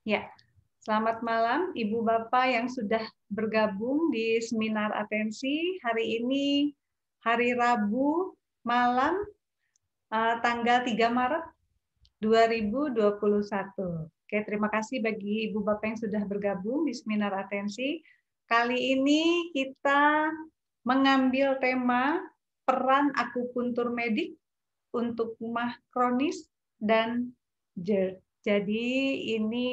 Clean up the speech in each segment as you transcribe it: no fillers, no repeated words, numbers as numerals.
Ya, selamat malam Ibu Bapak yang sudah bergabung di seminar atensi. Hari ini hari Rabu malam tanggal 3 Maret 2021. Oke, terima kasih bagi Ibu Bapak yang sudah bergabung di seminar atensi. Kali ini kita mengambil tema peran akupuntur medik untuk mah kronis dan GERD. Jadi ini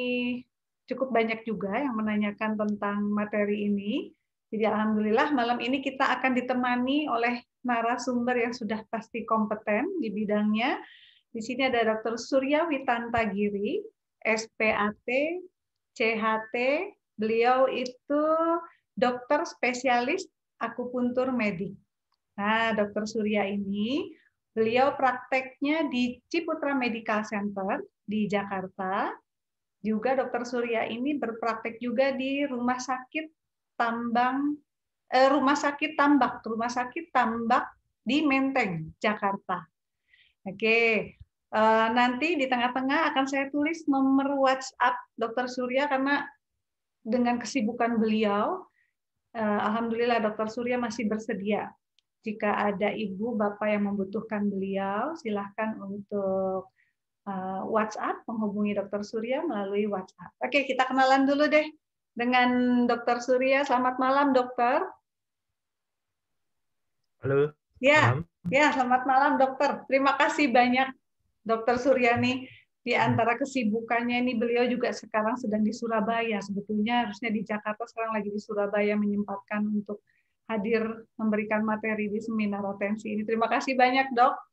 cukup banyak juga yang menanyakan tentang materi ini. Jadi alhamdulillah malam ini kita akan ditemani oleh narasumber yang sudah pasti kompeten di bidangnya. Di sini ada Dr. Surya Witanta Giri, SPAT, CHT. Beliau itu dokter spesialis akupuntur medik. Nah, Dr. Surya ini, beliau prakteknya di Ciputra Medical Center di Jakarta. Juga Dr. Surya ini berpraktek juga di Rumah Sakit Rumah Sakit Tambak di Menteng, Jakarta. Oke, nanti di tengah-tengah akan saya tulis nomor WhatsApp Dr. Surya karena dengan kesibukan beliau, alhamdulillah Dr. Surya masih bersedia. Jika ada ibu bapak yang membutuhkan beliau, silahkan untuk WhatsApp menghubungi Dr. Surya melalui WhatsApp. Oke, kita kenalan dulu deh dengan Dr. Surya. Selamat malam, dokter. Halo, Ya, malam. ya, selamat malam, dokter. Terima kasih banyak, Dr. Surya nih. Di antara kesibukannya ini beliau juga sekarang sedang di Surabaya. Sebetulnya harusnya di Jakarta, sekarang lagi di Surabaya menyempatkan untuk hadir memberikan materi di seminar atensi ini. Terima kasih banyak, Dok.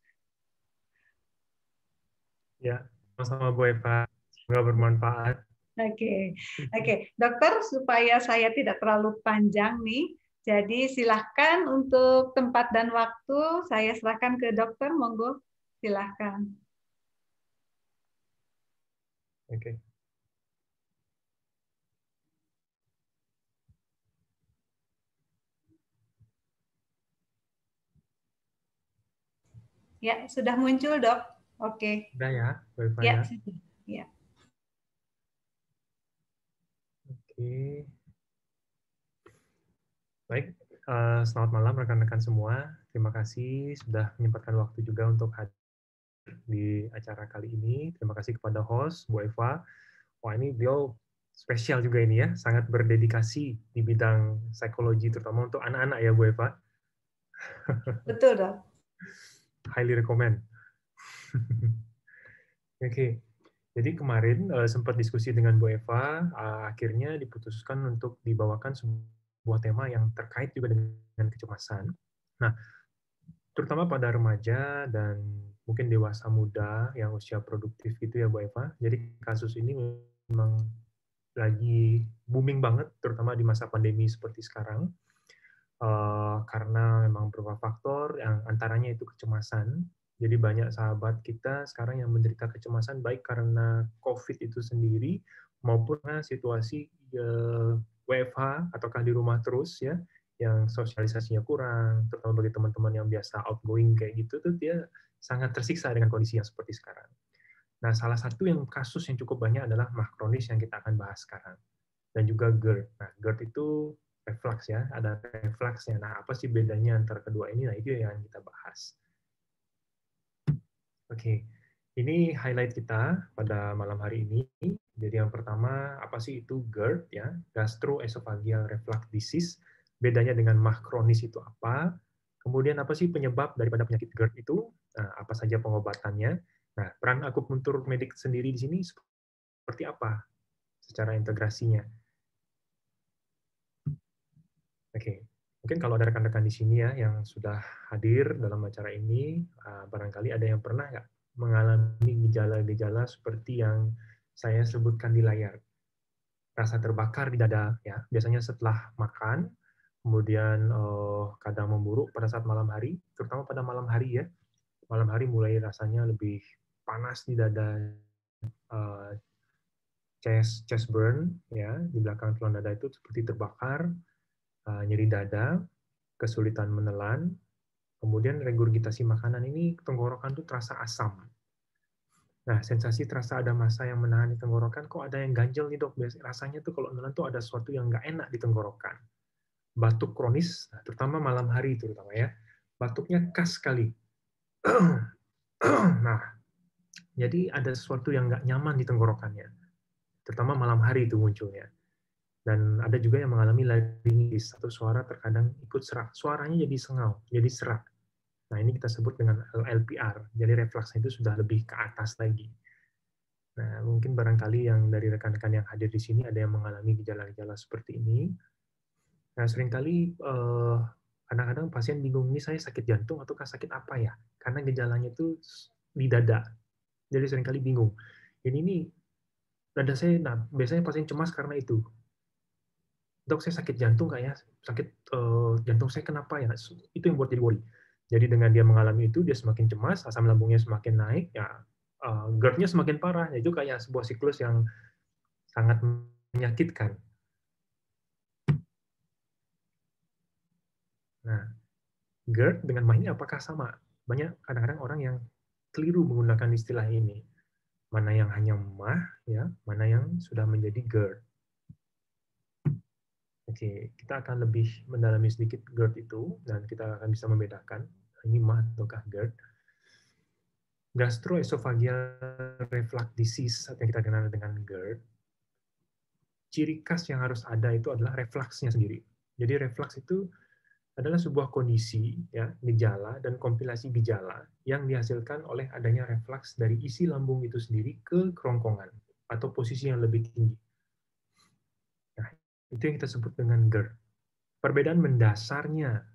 Ya, sama-sama Bu Eva. Semoga bermanfaat. Oke, oke, dokter, supaya saya tidak terlalu panjang nih, jadi silahkan untuk tempat dan waktu saya serahkan ke dokter, monggo silahkan. Oke. Ya, sudah muncul, Dok. Oke. Udah ya, Bu Eva Ya, ya. sudah. Ya. Oke. Baik, selamat malam rekan-rekan semua. Terima kasih sudah menyempatkan waktu juga untuk hadir di acara kali ini. Terima kasih kepada host, Bu Eva. Wah, ini beliau spesial juga ini ya, sangat berdedikasi di bidang psikologi, terutama untuk anak-anak ya, Bu Eva. Betul, Dok. Highly recommend. Oke, jadi kemarin sempat diskusi dengan Bu Eva, akhirnya diputuskan untuk dibawakan sebuah tema yang terkait juga dengan kecemasan. Nah, terutama pada remaja dan mungkin dewasa muda yang usia produktif gitu ya Bu Eva. Jadi kasus ini memang lagi booming banget, terutama di masa pandemi seperti sekarang, karena memang beberapa faktor yang antaranya itu kecemasan. Jadi banyak sahabat kita sekarang yang menderita kecemasan baik karena COVID itu sendiri maupun karena situasi WFH ataukah di rumah terus ya, yang sosialisasinya kurang, terutama bagi teman-teman yang biasa outgoing kayak gitu tuh dia sangat tersiksa dengan kondisi yang seperti sekarang. Nah, salah satu yang kasus yang cukup banyak adalah MAH kronis yang kita akan bahas sekarang dan juga GERD. Nah, GERD itu reflux ya, ada refluxnya. Nah, apa sih bedanya antara kedua ini? Nah, itu yang kita bahas. Oke, ini highlight kita pada malam hari ini. Jadi yang pertama, apa sih itu GERD ya? Gastroesophageal Reflux Disease. Bedanya dengan MAH kronis itu apa? Kemudian apa sih penyebab daripada penyakit GERD itu? Nah, apa saja pengobatannya? Nah, peran akupuntur medik sendiri di sini seperti apa secara integrasinya? Oke, mungkin kalau ada rekan-rekan di sini ya yang sudah hadir dalam acara ini, barangkali ada yang pernah nggak mengalami gejala-gejala seperti yang saya sebutkan di layar. Rasa terbakar di dada, ya biasanya setelah makan, kemudian kadang memburuk pada saat malam hari, terutama pada malam hari ya. Malam hari mulai rasanya lebih panas di dada, eh, chest burn, ya di belakang tulang dada itu seperti terbakar, nyeri dada, kesulitan menelan, kemudian regurgitasi makanan ini tenggorokan tuh terasa asam. Nah, sensasi terasa ada massa yang menahan di tenggorokan, kok ada yang ganjel nih dok, rasanya tuh kalau nelan tuh ada sesuatu yang nggak enak di tenggorokan. Batuk kronis, nah, terutama malam hari terutama ya, batuknya khas sekali. Nah, jadi ada sesuatu yang nggak nyaman di tenggorokannya, terutama malam hari itu munculnya. Dan ada juga yang mengalami laringitis atau suara terkadang ikut serak, suaranya jadi sengau, jadi serak. Nah, ini kita sebut dengan LPR, jadi refleksnya itu sudah lebih ke atas lagi. Nah, mungkin barangkali yang dari rekan-rekan yang hadir di sini ada yang mengalami gejala-gejala seperti ini. Nah, seringkali kadang-kadang pasien bingung, ini saya sakit jantung ataukah sakit apa ya? Karena gejalanya itu di dada. Jadi seringkali bingung. Ini nih dada saya, nah biasanya pasien cemas karena itu. Dok, saya sakit jantung nggak ya? Sakit jantung saya kenapa ya? Itu yang buat jadi worry. Jadi dengan dia mengalami itu, dia semakin cemas, asam lambungnya semakin naik, ya GERD-nya semakin parah. Itu kayak sebuah siklus yang sangat menyakitkan. Nah, GERD dengan MAH ini apakah sama? Banyak kadang-kadang orang yang keliru menggunakan istilah ini. Mana yang hanya MAH, ya, mana yang sudah menjadi GERD. Oke, kita akan lebih mendalami sedikit GERD itu, dan kita akan bisa membedakan ini MAH ataukah GERD. Gastroesophageal reflux disease atau yang kita kenal dengan GERD, ciri khas yang harus ada itu adalah refluksnya sendiri. Jadi reflux itu adalah sebuah kondisi, ya, gejala dan kompilasi gejala yang dihasilkan oleh adanya reflux dari isi lambung itu sendiri ke kerongkongan atau posisi yang lebih tinggi. Nah, itu yang kita sebut dengan GERD. Perbedaan mendasarnya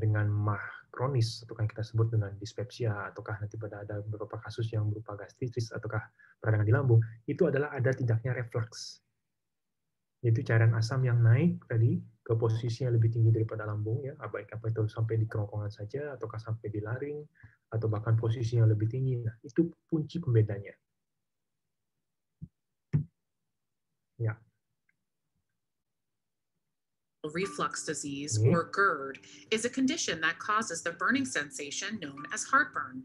dengan MAH kronis, atau yang kita sebut dengan dispepsia, ataukah nanti pada ada beberapa kasus yang berupa gastritis, ataukah peradangan di lambung, itu adalah ada tidaknya reflux. Yaitu cairan asam yang naik tadi ke posisi yang lebih tinggi daripada lambung, ya, baik apa itu sampai di kerongkongan saja, ataukah sampai di laring, atau bahkan posisi yang lebih tinggi. Nah, itu kunci pembedanya. Ya. Reflux disease, or GERD, is a condition that causes the burning sensation known as heartburn.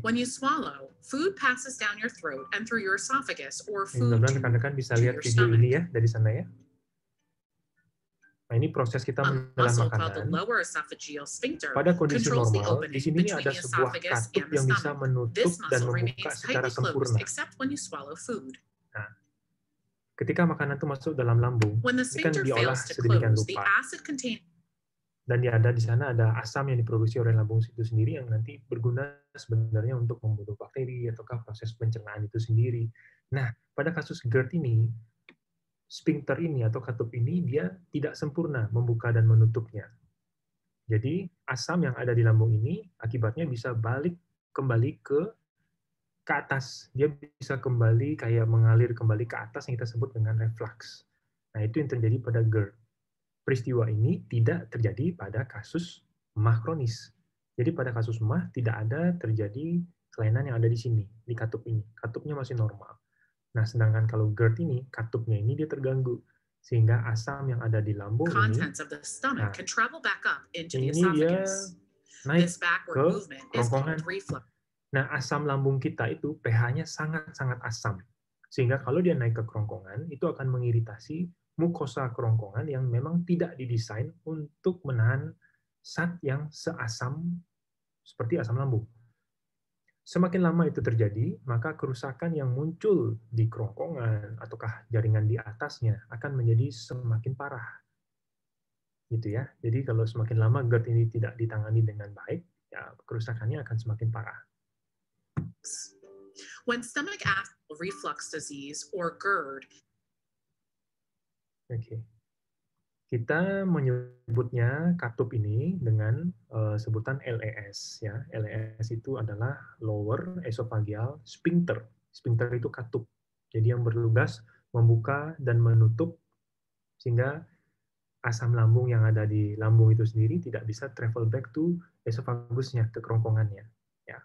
When you swallow, food passes down your throat and through your esophagus or food to rekan-rekan bisa lihat your video stomach. ini ya dari sana ya. Nah, ini proses kita menelan makanan. Pada kondisi normal, di sini ada sebuah katup yang bisa menutup dan membuka secara sempurna. Nah, ketika makanan itu masuk dalam lambung, ini kan diolah sedemikian rupa. Dan di sana ada asam yang diproduksi oleh lambung itu sendiri yang nanti berguna sebenarnya untuk membunuh bakteri ataukah proses pencernaan itu sendiri. Nah, pada kasus GERD ini, sphincter ini atau katup ini dia tidak sempurna membuka dan menutupnya. Jadi asam yang ada di lambung ini akibatnya bisa balik kembali ke atas. Dia bisa kembali kayak mengalir kembali ke atas yang kita sebut dengan reflux. Nah, itu yang terjadi pada GERD. Peristiwa ini tidak terjadi pada kasus MAH kronis. Jadi pada kasus MAH tidak ada terjadi kelainan yang ada di sini, di katup ini. Katupnya masih normal. Nah, sedangkan kalau GERD ini, katupnya ini dia terganggu. Sehingga asam yang ada di lambung ini, nah, ini dia naik ke kerongkongan. Nah, asam lambung kita itu pH-nya sangat-sangat asam. Sehingga kalau dia naik ke kerongkongan, itu akan mengiritasi mukosa kerongkongan yang memang tidak didesain untuk menahan zat yang seasam seperti asam lambung. Semakin lama itu terjadi, maka kerusakan yang muncul di kerongkongan ataukah jaringan di atasnya akan menjadi semakin parah. Gitu ya. Jadi kalau semakin lama GERD ini tidak ditangani dengan baik, ya kerusakannya akan semakin parah. When stomach acid reflux disease or GERD. Oke. Kita menyebutnya katup ini dengan sebutan LES ya. LES itu adalah lower esophageal sphincter. Sphincter itu katup. Jadi yang bertugas membuka dan menutup sehingga asam lambung yang ada di lambung itu sendiri tidak bisa travel back to esopagusnya, ke kerongkongannya. Ya.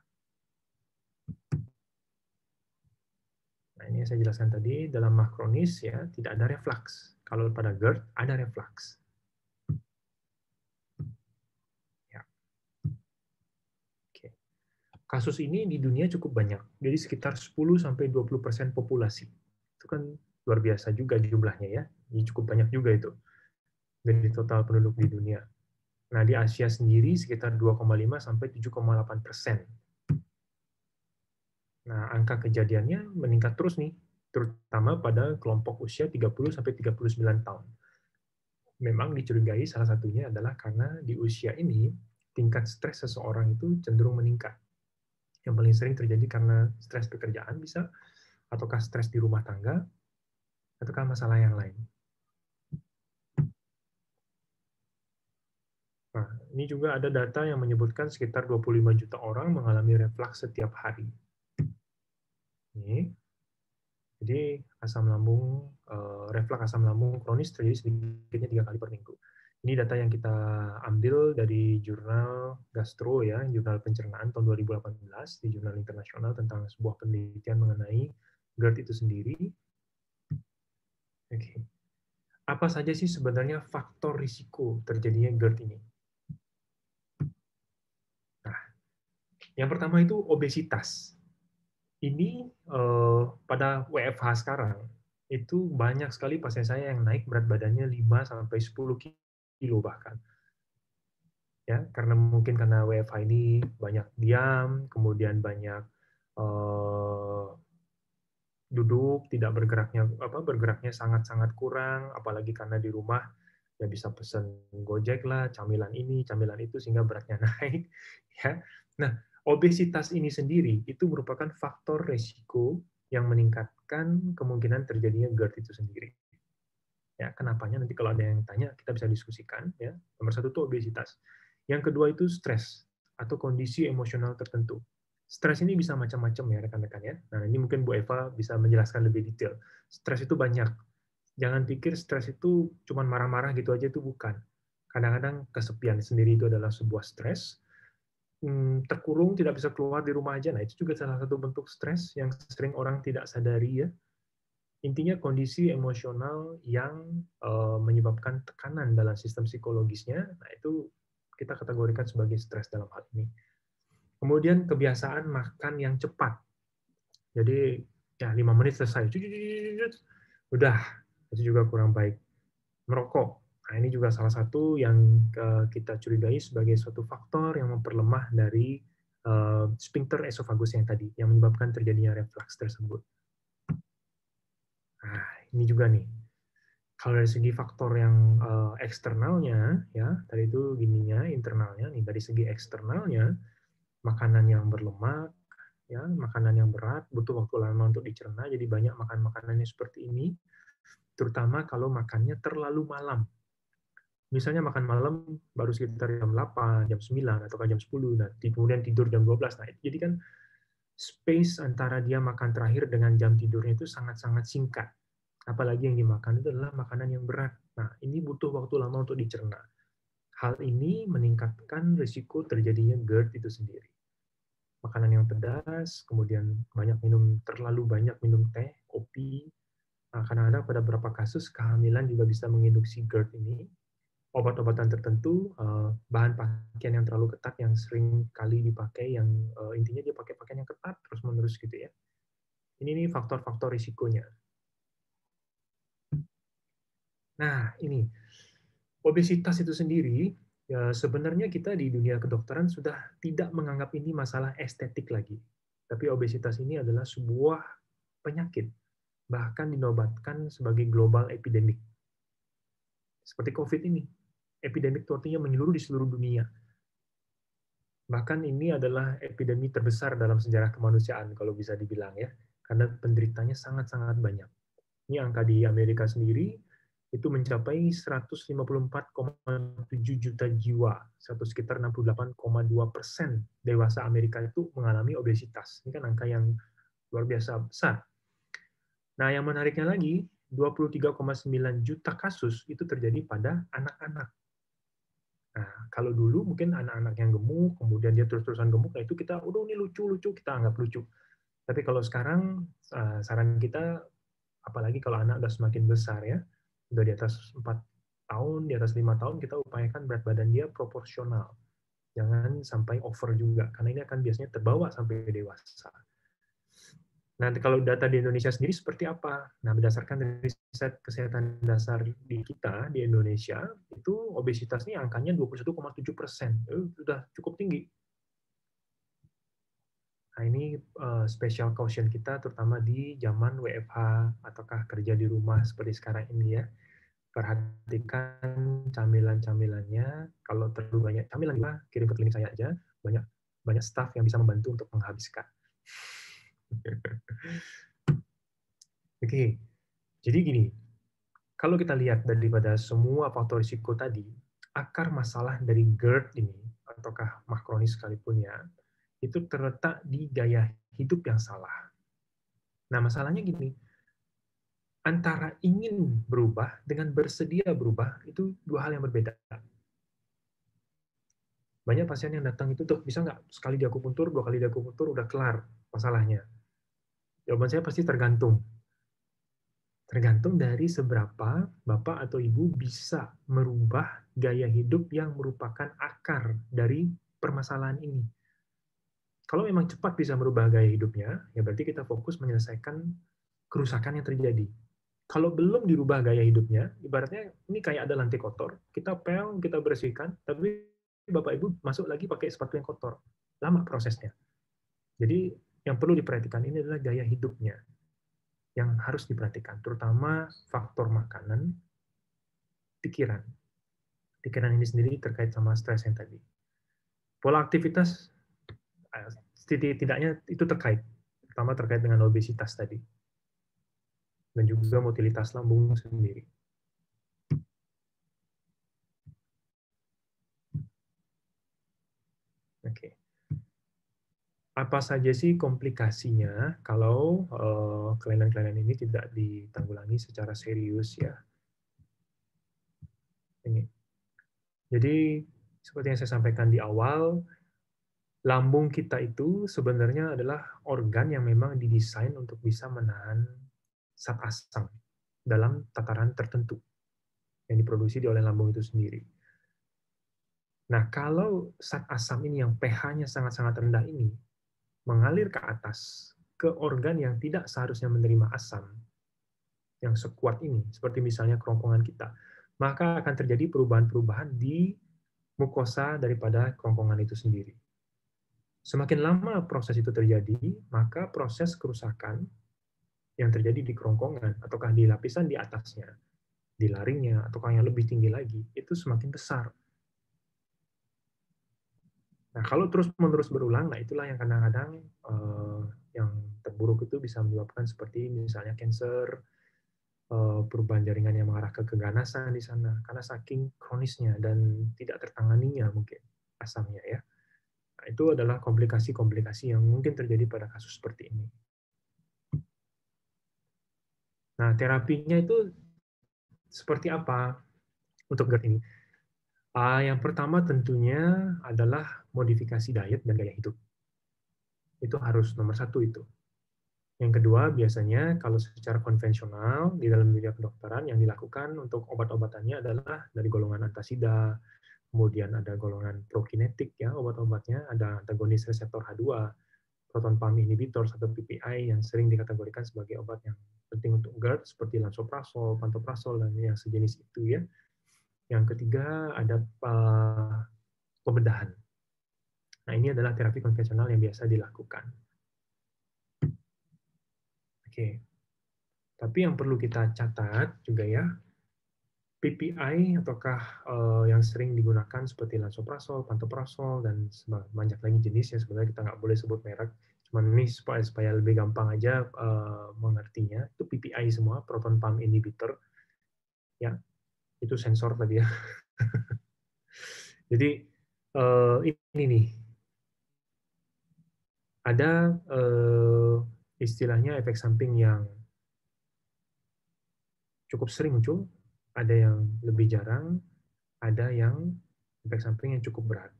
Nah, ini yang saya jelaskan tadi, dalam MAH kronis ya tidak ada reflux. Kalau pada GERD ada reflux. Ya. Oke. kasus ini di dunia cukup banyak. Jadi sekitar 10-20% populasi. Itu kan luar biasa juga jumlahnya ya. Ini cukup banyak juga itu dari total penduduk di dunia. Nah, di Asia sendiri sekitar 2,5-7,8%. Nah, angka kejadiannya meningkat terus nih, terutama pada kelompok usia 30-39 tahun. Memang dicurigai salah satunya adalah karena di usia ini tingkat stres seseorang itu cenderung meningkat. Yang paling sering terjadi karena stres pekerjaan bisa, ataukah stres di rumah tangga, ataukah masalah yang lain. Nah, ini juga ada data yang menyebutkan sekitar 25 juta orang mengalami reflux setiap hari. Ini. Jadi asam lambung, reflux asam lambung kronis terjadi sedikitnya 3 kali per minggu. Ini data yang kita ambil dari jurnal Gastro ya, jurnal pencernaan tahun 2018 di jurnal internasional tentang sebuah penelitian mengenai GERD itu sendiri. Oke. Apa saja sih sebenarnya faktor risiko terjadinya GERD ini? Nah, yang pertama itu obesitas. Ini pada WFH sekarang itu banyak sekali pasien saya yang naik berat badannya 5-10 kilo bahkan. Ya, karena mungkin karena WFH ini banyak diam, kemudian banyak duduk, tidak bergeraknya sangat-sangat kurang, apalagi karena di rumah ya bisa pesan Gojek lah, camilan ini, camilan itu sehingga beratnya naik, ya. Nah, obesitas ini sendiri itu merupakan faktor resiko yang meningkatkan kemungkinan terjadinya GERD itu sendiri. Ya, kenapanya nanti kalau ada yang tanya kita bisa diskusikan ya. Nomor 1 itu obesitas. Yang kedua itu stres atau kondisi emosional tertentu. Stres ini bisa macam-macam ya rekan-rekan ya. Nah, ini mungkin Bu Eva bisa menjelaskan lebih detail. Stres itu banyak. Jangan pikir stres itu cuma marah-marah gitu aja, itu bukan. Kadang-kadang kesepian sendiri itu adalah sebuah stres. Terkurung tidak bisa keluar di rumah aja. Nah, itu juga salah satu bentuk stres yang sering orang tidak sadari ya. Intinya kondisi emosional yang menyebabkan tekanan dalam sistem psikologisnya, nah itu kita kategorikan sebagai stres dalam hal ini. Kemudian kebiasaan makan yang cepat. Jadi ya 5 menit selesai. Udah, itu juga kurang baik. Merokok. Nah, ini juga salah satu yang kita curigai sebagai suatu faktor yang memperlemah dari sphincter esofagus yang tadi, yang menyebabkan terjadinya reflux tersebut. Nah, ini juga nih. Kalau dari segi faktor yang eksternalnya, ya tadi itu gininya, internalnya. Nih dari segi eksternalnya, makanan yang berlemak, ya makanan yang berat, butuh waktu lama untuk dicerna. Jadi banyak makan makanannya seperti ini, terutama kalau makannya terlalu malam. Misalnya makan malam baru sekitar jam 8, jam 9, atau jam 10, dan kemudian tidur jam 12. Nah, jadi kan space antara dia makan terakhir dengan jam tidurnya itu sangat-sangat singkat. Apalagi yang dimakan itu adalah makanan yang berat. Nah, ini butuh waktu lama untuk dicerna. Hal ini meningkatkan risiko terjadinya GERD itu sendiri. Makanan yang pedas, kemudian terlalu banyak minum teh, kopi. Nah, kadang-kadang pada beberapa kasus kehamilan juga bisa menginduksi GERD ini. Obat-obatan tertentu, bahan pakaian yang terlalu ketat yang sering kali dipakai, yang intinya dia pakai pakaian yang ketat terus-menerus gitu ya. Ini faktor-faktor risikonya. Nah, ini obesitas itu sendiri, ya sebenarnya kita di dunia kedokteran sudah tidak menganggap ini masalah estetik lagi. Tapi obesitas ini adalah sebuah penyakit, bahkan dinobatkan sebagai global epidemic. Seperti COVID ini. Epidemik itu artinya menyeluruh di seluruh dunia. Bahkan ini adalah epidemi terbesar dalam sejarah kemanusiaan, kalau bisa dibilang ya. Karena penderitanya sangat-sangat banyak. Ini angka di Amerika sendiri, itu mencapai 154,7 juta jiwa, atau sekitar 68,2% dewasa Amerika itu mengalami obesitas. Ini kan angka yang luar biasa besar. Nah, yang menariknya lagi, 23,9 juta kasus itu terjadi pada anak-anak. Nah, kalau dulu mungkin anak-anak yang gemuk, kemudian dia terus-terusan gemuk, nah itu kita, udah ini lucu-lucu, kita anggap lucu. Tapi kalau sekarang, saran kita, apalagi kalau anak udah semakin besar ya, udah di atas 4 tahun, di atas 5 tahun, kita upayakan berat badan dia proporsional. Jangan sampai over juga, karena ini akan biasanya terbawa sampai dewasa. Nah, kalau data di Indonesia sendiri seperti apa? Nah, berdasarkan riset kesehatan dasar di kita, di Indonesia, itu obesitas ini angkanya 21,7%. Sudah cukup tinggi. Nah, ini special caution kita, terutama di zaman WFH, ataukah kerja di rumah seperti sekarang ini ya. Perhatikan camilan-camilannya. Kalau terlalu banyak camilan, kirim ke klinik saya aja. Banyak staff yang bisa membantu untuk menghabiskan. Oke, jadi gini. Kalau kita lihat daripada semua faktor risiko tadi, akar masalah dari GERD ini, ataukah MAH kronis sekalipun ya, itu terletak di gaya hidup yang salah. Nah, masalahnya gini, antara ingin berubah dengan bersedia berubah itu dua hal yang berbeda. Banyak pasien yang datang itu tuh bisa nggak sekali diakupuntur, 2 kali diakupuntur udah kelar masalahnya. Jawaban saya pasti tergantung. Tergantung dari seberapa Bapak atau Ibu bisa merubah gaya hidup yang merupakan akar dari permasalahan ini. Kalau memang cepat bisa merubah gaya hidupnya, ya berarti kita fokus menyelesaikan kerusakan yang terjadi. Kalau belum dirubah gaya hidupnya, ibaratnya ini kayak ada lantai kotor, kita pel, kita bersihkan, tapi Bapak Ibu masuk lagi pakai sepatu yang kotor. Lama prosesnya. Jadi yang perlu diperhatikan ini adalah gaya hidupnya yang harus diperhatikan, terutama faktor makanan, pikiran. Pikiran ini sendiri terkait sama stres yang tadi. Pola aktivitas, setidaknya itu terkait, terutama terkait dengan obesitas tadi. Dan juga motilitas lambung sendiri. Oke. Apa saja sih komplikasinya kalau kelainan-kelainan ini tidak ditanggulangi secara serius ya? Ini. Jadi seperti yang saya sampaikan di awal, lambung kita itu sebenarnya adalah organ yang memang didesain untuk bisa menahan zat asam dalam tataran tertentu yang diproduksi oleh lambung itu sendiri. Nah, kalau zat asam ini yang pH-nya sangat-sangat rendah ini mengalir ke atas ke organ yang tidak seharusnya menerima asam yang sekuat ini, seperti misalnya kerongkongan kita, maka akan terjadi perubahan-perubahan di mukosa daripada kerongkongan itu sendiri. Semakin lama proses itu terjadi, maka proses kerusakan yang terjadi di kerongkongan ataukah di lapisan di atasnya, di laringnya, ataukah yang lebih tinggi lagi, itu semakin besar. Nah, kalau terus-menerus berulang, nah itulah yang kadang-kadang yang terburuk itu bisa menyebabkan seperti misalnya kanker, perubahan jaringan yang mengarah ke keganasan di sana, karena saking kronisnya dan tidak tertanganinya mungkin asamnya ya. Nah, itu adalah komplikasi-komplikasi yang mungkin terjadi pada kasus seperti ini. Nah, terapinya itu seperti apa untuk GERD ini? Yang pertama tentunya adalah modifikasi diet dan gaya hidup. Itu harus nomor satu itu. Yang kedua, biasanya kalau secara konvensional di dalam dunia kedokteran yang dilakukan untuk obat-obatannya adalah dari golongan antasida, kemudian ada golongan prokinetik ya obat-obatnya, ada antagonis reseptor H2, proton pump inhibitor atau PPI yang sering dikategorikan sebagai obat yang penting untuk GERD seperti lansoprazol, pantoprazol dan yang sejenis itu ya. Yang ketiga ada pembedahan. Nah, ini adalah terapi konvensional yang biasa dilakukan. Oke. Tapi yang perlu kita catat juga ya, PPI ataukah yang sering digunakan seperti lansoprazol, pantoprazol dan banyak lagi jenis ya, sebenarnya kita nggak boleh sebut merek. Cuman ini supaya lebih gampang aja mengertinya, itu PPI semua, proton pump inhibitor. Ya, itu sensor tadi ya. Jadi ini nih, ada istilahnya efek samping yang cukup sering muncul, ada yang lebih jarang, ada yang efek samping yang cukup berat.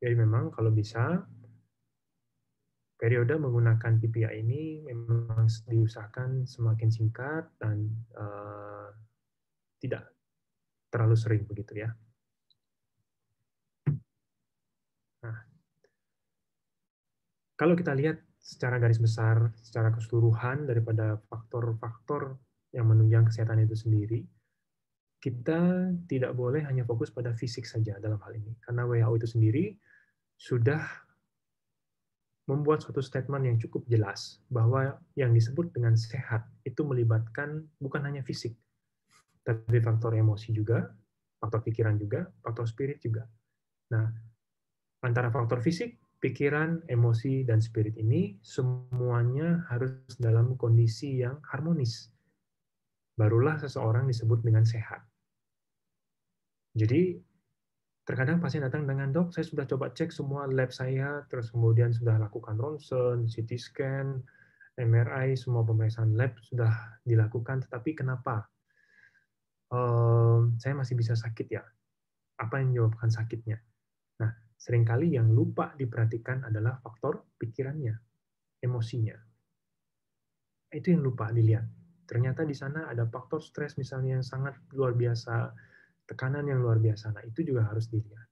Jadi memang kalau bisa, periode menggunakan PPI ini memang diusahakan semakin singkat dan tidak terlalu sering begitu ya. kalau kita lihat secara garis besar, secara keseluruhan daripada faktor-faktor yang menunjang kesehatan itu sendiri, kita tidak boleh hanya fokus pada fisik saja dalam hal ini. Karena WHO itu sendiri sudah membuat suatu statement yang cukup jelas bahwa yang disebut dengan sehat itu melibatkan bukan hanya fisik, tapi faktor emosi juga, faktor pikiran juga, faktor spirit juga. Nah, antara faktor fisik, pikiran, emosi, dan spirit ini semuanya harus dalam kondisi yang harmonis. Barulah seseorang disebut dengan sehat. Jadi, terkadang pasien datang dengan, dok, saya sudah coba cek semua lab saya, terus kemudian sudah lakukan ronsen, CT scan, MRI, semua pemeriksaan lab sudah dilakukan, tetapi kenapa? Saya masih bisa sakit ya? Apa yang menyebabkan sakitnya? Nah, seringkali yang lupa diperhatikan adalah faktor pikirannya, emosinya. Itu yang lupa dilihat. Ternyata di sana ada faktor stres misalnya yang sangat luar biasa, tekanan yang luar biasa. Nah, itu juga harus dilihat.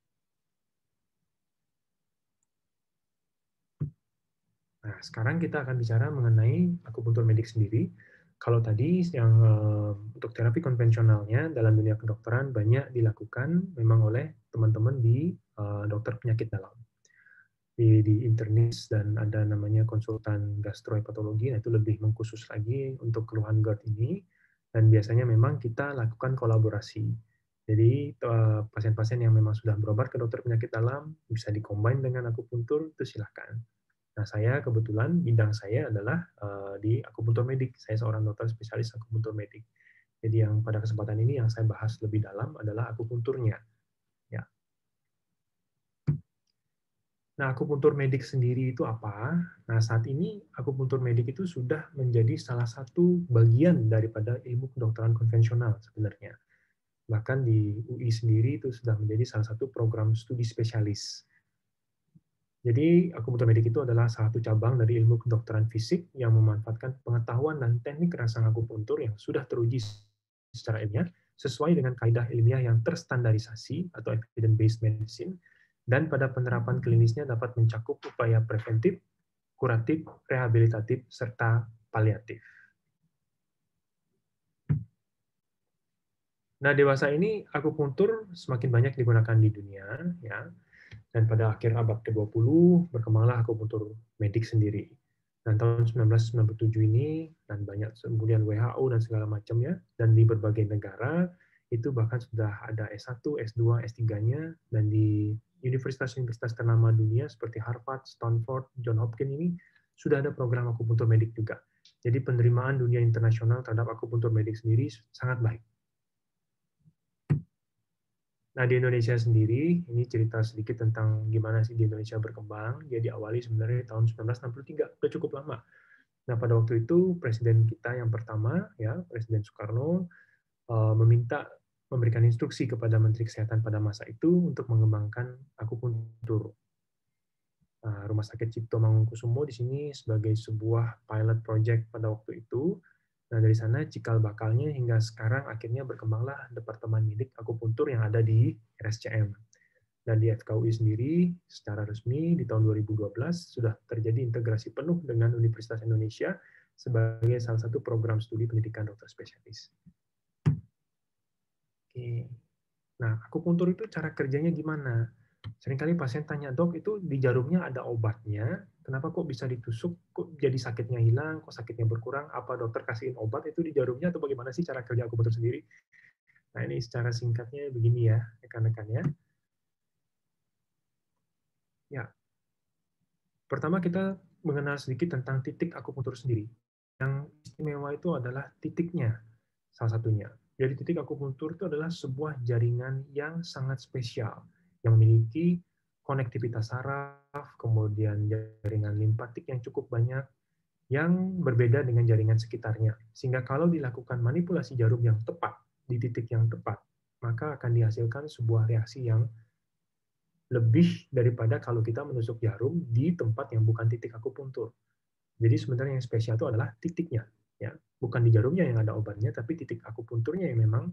Nah, sekarang kita akan bicara mengenai akupuntur medik sendiri. Kalau tadi yang untuk terapi konvensionalnya dalam dunia kedokteran banyak dilakukan memang oleh teman-teman di dokter penyakit dalam. Di internis dan ada namanya konsultan gastrohepatologi, nah itu lebih mengkhusus lagi untuk keluhan GERD ini, dan biasanya memang kita lakukan kolaborasi. Jadi pasien-pasien yang memang sudah berobat ke dokter penyakit dalam bisa dikombin dengan akupuntur, itu silakan. Nah, saya kebetulan bidang saya adalah di akupuntur medik. Saya seorang dokter spesialis akupuntur medik. Jadi yang pada kesempatan ini yang saya bahas lebih dalam adalah akupunturnya. Ya. Nah, akupuntur medik sendiri itu apa? Nah, saat ini akupuntur medik itu sudah menjadi salah satu bagian daripada ilmu kedokteran konvensional sebenarnya. Bahkan di UI sendiri itu sudah menjadi salah satu program studi spesialis. Jadi, akupuntur medik itu adalah salah satu cabang dari ilmu kedokteran fisik yang memanfaatkan pengetahuan dan teknik rangsang akupuntur yang sudah teruji secara ilmiah sesuai dengan kaidah ilmiah yang terstandarisasi atau evidence-based medicine, dan pada penerapan klinisnya dapat mencakup upaya preventif, kuratif, rehabilitatif, serta paliatif. Nah, dewasa ini akupuntur semakin banyak digunakan di dunia, ya. Dan pada akhir abad ke-20 berkembanglah akupuntur medik sendiri. Dan tahun 1997 ini, dan banyak kemudian WHO dan segala macamnya, dan di berbagai negara, itu bahkan sudah ada S1, S2, S3-nya, dan di universitas-universitas ternama dunia seperti Harvard, Stanford, Johns Hopkins ini, sudah ada program akupuntur medik juga. Jadi penerimaan dunia internasional terhadap akupuntur medik sendiri sangat baik. Nah, di Indonesia sendiri, ini cerita sedikit tentang gimana sih di Indonesia berkembang. Dia diawali sebenarnya tahun 1963, udah cukup lama. Nah, pada waktu itu, Presiden kita yang pertama, ya Presiden Soekarno, memberikan instruksi kepada Menteri Kesehatan pada masa itu untuk mengembangkan akupuntur. Rumah Sakit Cipto Mangunkusumo di sini sebagai sebuah pilot project pada waktu itu. Nah, dari sana cikal bakalnya hingga sekarang akhirnya berkembanglah Departemen Medik Akupuntur yang ada di RSCM. Dan di FKUI sendiri secara resmi di tahun 2012 sudah terjadi integrasi penuh dengan Universitas Indonesia sebagai salah satu program studi pendidikan dokter spesialis. Oke. Nah, akupuntur itu cara kerjanya gimana? Seringkali pasien tanya, dok, itu di jarumnya ada obatnya, kenapa kok bisa ditusuk, kok jadi sakitnya hilang, kok sakitnya berkurang, apa dokter kasihin obat itu di jarumnya, atau bagaimana sih cara kerja akupuntur sendiri? Nah, ini secara singkatnya begini ya, rekan-rekan ya. Ya, pertama kita mengenal sedikit tentang titik akupuntur sendiri. Yang istimewa itu adalah titiknya, salah satunya. Jadi titik akupuntur itu adalah sebuah jaringan yang sangat spesial, yang memiliki konektivitas saraf, kemudian jaringan limfatik yang cukup banyak, yang berbeda dengan jaringan sekitarnya. Sehingga kalau dilakukan manipulasi jarum yang tepat, di titik yang tepat, maka akan dihasilkan sebuah reaksi yang lebih daripada kalau kita menusuk jarum di tempat yang bukan titik akupuntur. Jadi sebenarnya yang spesial itu adalah titiknya, ya, bukan di jarumnya yang ada obatnya, tapi titik akupunturnya yang memang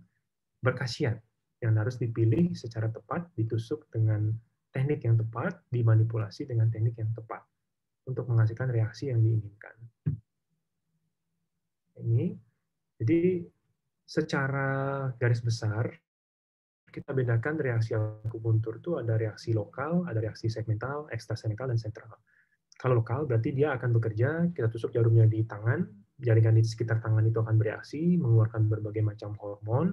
berkhasiat, yang harus dipilih secara tepat, ditusuk dengan teknik yang tepat, dimanipulasi dengan teknik yang tepat. untuk menghasilkan reaksi yang diinginkan. Ini, jadi secara garis besar kita bedakan reaksi akupuntur itu ada reaksi lokal, ada reaksi segmental, ekstrasegmental, dan sentral. Kalau lokal berarti dia akan bekerja, kita tusuk jarumnya di tangan, jaringan di sekitar tangan itu akan bereaksi, mengeluarkan berbagai macam hormon.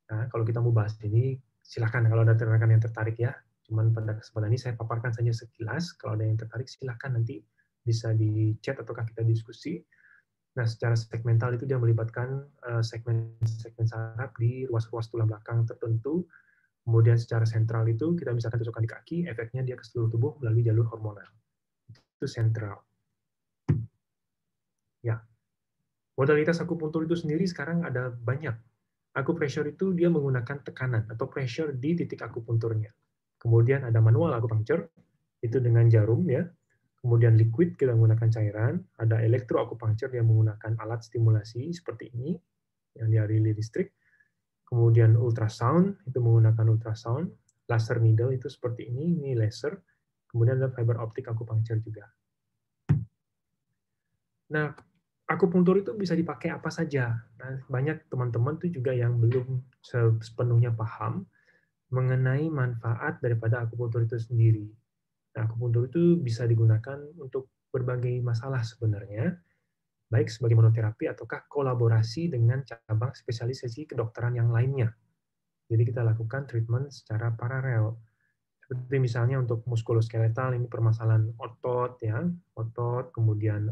Nah, kalau kita mau bahas ini, silakan kalau ada rekan yang tertarik ya. Cuman pada kesempatan ini saya paparkan saja sekilas. Kalau ada yang tertarik, silakan nanti bisa di chat ataukah kita diskusi. Nah, secara segmental itu dia melibatkan segmen-segmen saraf di ruas-ruas tulang belakang tertentu. Kemudian secara sentral itu kita misalkan tusukkan di kaki, efeknya dia ke seluruh tubuh melalui jalur hormonal. Itu sentral. Ya. Modalitas akupuntur itu sendiri sekarang ada banyak. Acupressure itu dia menggunakan tekanan atau pressure di titik akupunturnya. Kemudian ada manual acupuncture, itu dengan jarum ya. Kemudian liquid kita menggunakan cairan, ada elektroakupunktur yang menggunakan alat stimulasi seperti ini yang dialiri listrik. Kemudian ultrasound itu menggunakan ultrasound, laser needle itu seperti ini laser. Kemudian ada fiber optic acupuncture juga. Nah, akupuntur itu bisa dipakai apa saja. Nah, banyak teman-teman tuh juga yang belum sepenuhnya paham mengenai manfaat daripada akupuntur itu sendiri. Nah, akupuntur itu bisa digunakan untuk berbagai masalah sebenarnya, baik sebagai monoterapi ataukah kolaborasi dengan cabang spesialisasi kedokteran yang lainnya. Jadi kita lakukan treatment secara paralel. Seperti misalnya untuk muskuloskeletal ini permasalahan otot ya, otot, kemudian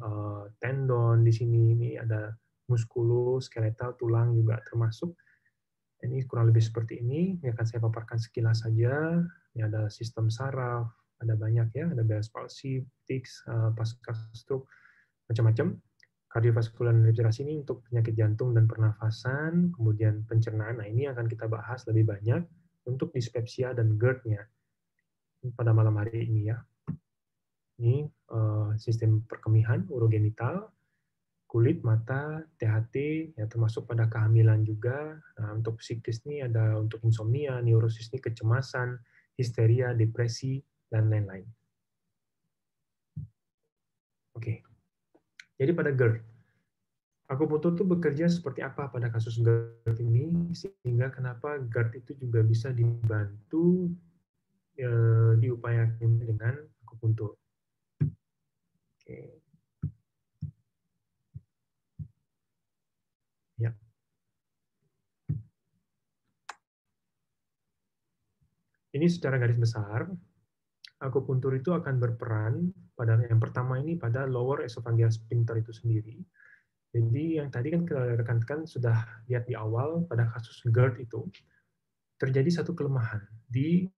tendon di sini ini ada muskuloskeletal, tulang juga termasuk. Ini kurang lebih seperti ini akan saya paparkan sekilas saja. Ini ada sistem saraf, ada banyak ya, ada Bell's palsy, tics, pasca stroke, macam-macam. Kardiovaskular dan respirasi ini untuk penyakit jantung dan pernafasan, kemudian pencernaan. Nah, ini akan kita bahas lebih banyak untuk dispepsia dan GERD-nya pada malam hari ini ya. Ini sistem perkemihan urogenital, kulit, mata, THT, ya termasuk pada kehamilan juga. Nah, untuk psikis ini ada untuk insomnia, neurosis ini kecemasan, histeria, depresi, dan lain-lain. Oke. Jadi pada GERD, akupuntur itu bekerja seperti apa pada kasus GERD ini, sehingga kenapa GERD itu juga bisa dibantu diupayakan dengan akupuntur. Oke. Ya. Ini secara garis besar, akupuntur itu akan berperan pada yang pertama ini pada lower esophageal sphincter itu sendiri. Jadi yang tadi kan rekan-rekan sudah lihat di awal pada kasus GERD itu terjadi satu kelemahan di